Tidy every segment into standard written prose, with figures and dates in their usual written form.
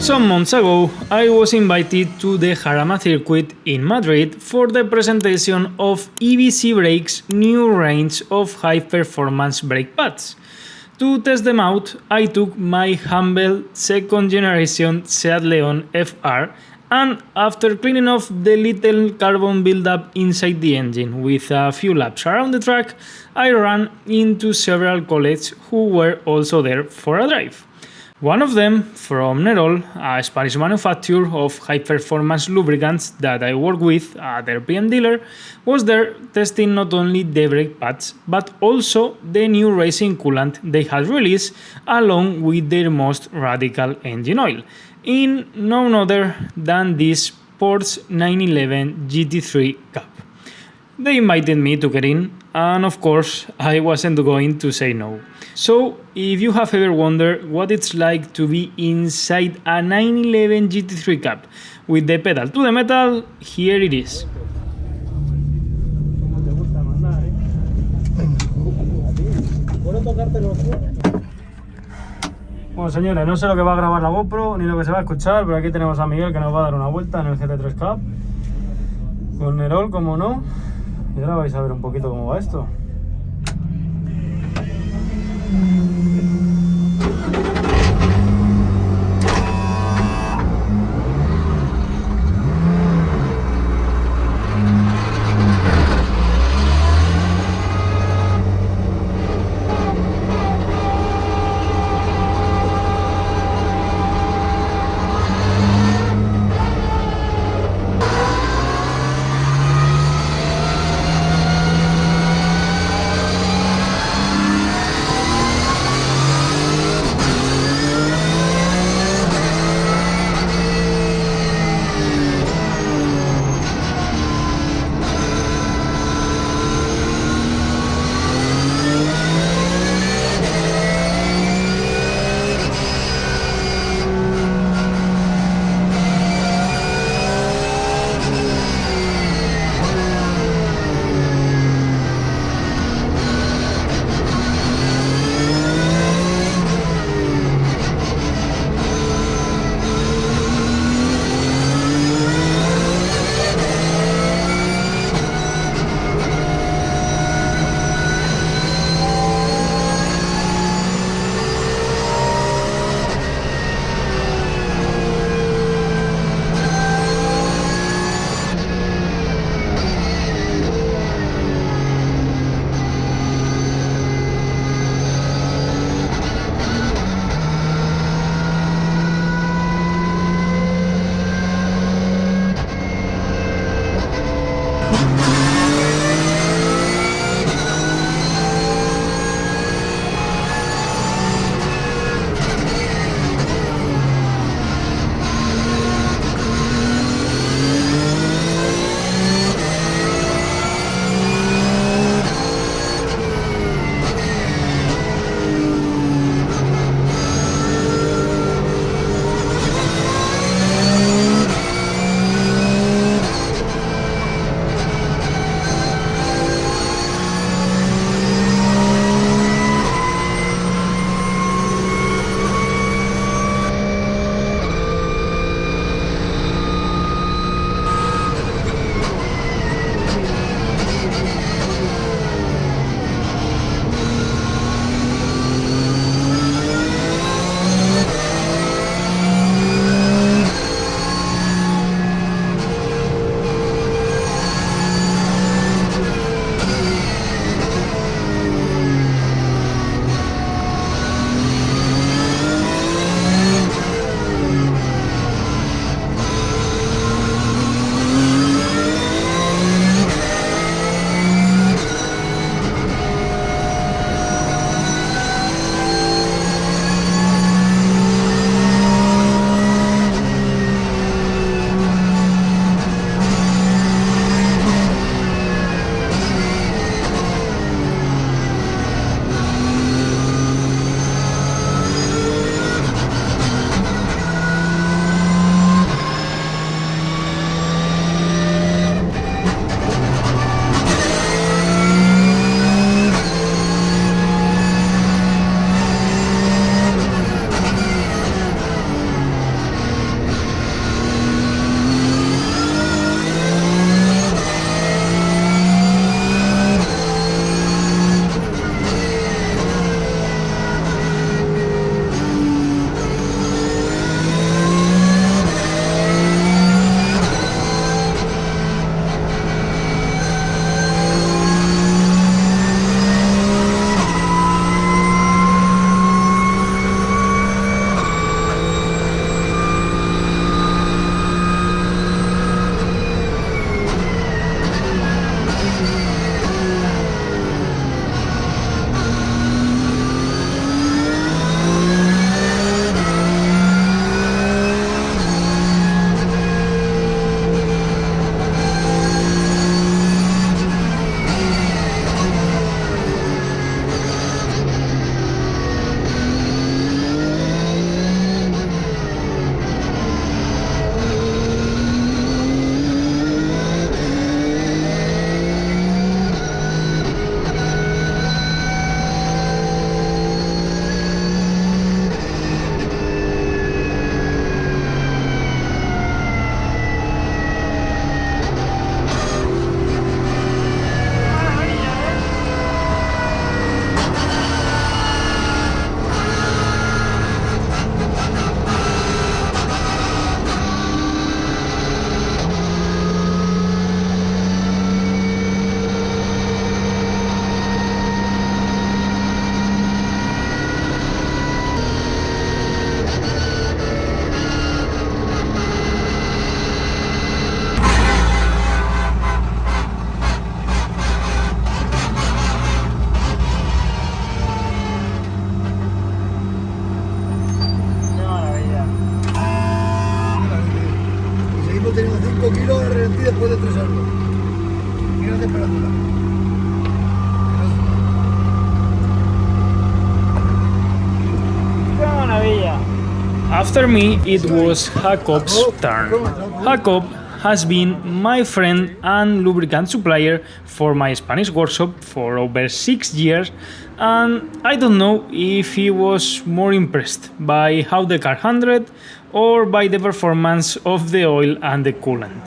Some months ago, I was invited to the Jarama circuit in Madrid for the presentation of EBC Brake's new range of high-performance brake pads. To test them out, I took my humble second-generation Seat Leon FR, and after cleaning off the little carbon buildup inside the engine with a few laps around the track, I ran into several colleagues who were also there for a drive. One of them, from NEROL, a Spanish manufacturer of high-performance lubricants that I work with at their PM dealer, was there testing not only the brake pads, but also the new racing coolant they had released along with their most radical engine oil, in none other than this Porsche 911 GT3 Cup. They invited me to get in, and of course, I wasn't going to say no. So, if you have ever wondered what it's like to be inside a 911 GT3 Cup with the pedal to the metal, here it is. Bueno, señores, no sé lo que va a grabar la GoPro ni lo que se va a escuchar, pero aquí tenemos a Miguel que nos va a dar una vuelta en el GT3 Cup con NEROL, como no. Y ahora vais a ver un poquito cómo va esto. hemos tenido 5 kilos de ralentí después de 3 años. Mira la temperatura. After me, it was Jacob's turn. Jacob has been my friend and lubricant supplier for my Spanish workshop for over 6 years, and I don't know if he was more impressed by how the car handled or by the performance of the oil and the coolant.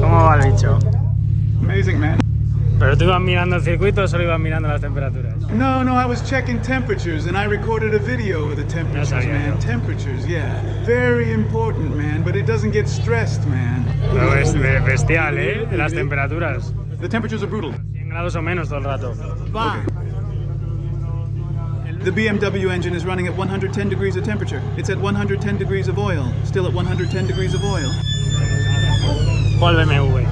¿Cómo va el bicho? Amazing, man. ¿Pero tú ibas mirando el circuito o solo ibas mirando las temperaturas? No, I was checking temperatures and I recorded a video of the temperatures, man. Temperatures, yeah. Very important, man, but it doesn't get stressed, man. Pero es bestial, ¿eh? Las temperaturas. The temperatures are brutal. 100 grados o menos todo el rato. Okay. The BMW engine is running at 110 degrees of temperature. It's at 110 degrees of oil. Still at 110 degrees of oil. ¿Cuál BMW?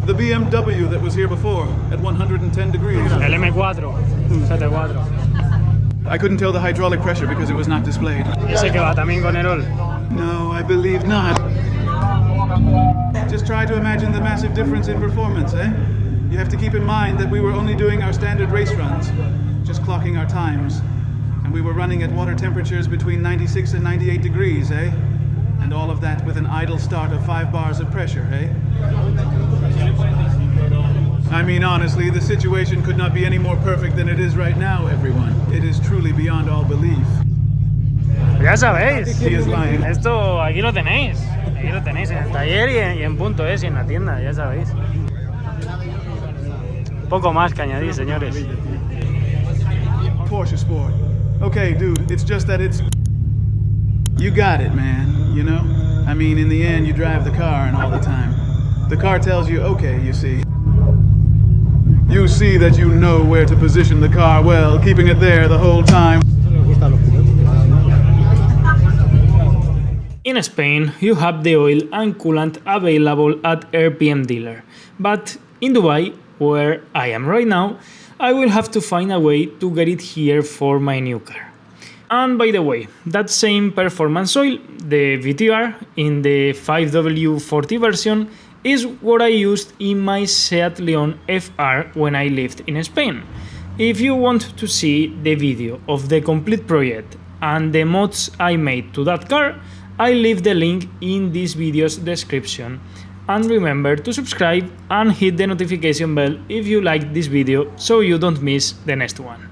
The BMW that was here before at 110 degrees. El M4, 74. I couldn't tell the hydraulic pressure because it was not displayed. Ese que va también con NEROL. No, I believe not. Just try to imagine the massive difference in performance, eh? You have to keep in mind that we were only doing our standard race runs, just clocking our times. And we were running at water temperatures between 96 and 98 degrees, eh? And all of that with an idle start of 5 bars of pressure, eh? I mean, honestly, the situation could not be any more perfect than it is right now, everyone. It is truly beyond all belief. Ya sabéis. He is lying. Esto aquí lo tenéis. Aquí lo tenéis en el taller y en punto es y en la tienda, ya sabéis. Poco más que añadir, señores. Porsche Sport. Okay, dude, it's just that it's... You got it, man, you know? I mean, in the end, you drive the car and all the time. The car tells you, okay, you see. You see that you know where to position the car well, keeping it there the whole time. In Spain, you have the oil and coolant available at RPM dealer, but in Dubai, where I am right now, I will have to find a way to get it here for my new car. And by the way, that same performance oil, the VTR, in the 5W40 version, is what I used in my Seat Leon FR when I lived in Spain. If you want to see the video of the complete project and the mods I made to that car, I leave the link in this video's description. And remember to subscribe and hit the notification bell if you liked this video so you don't miss the next one.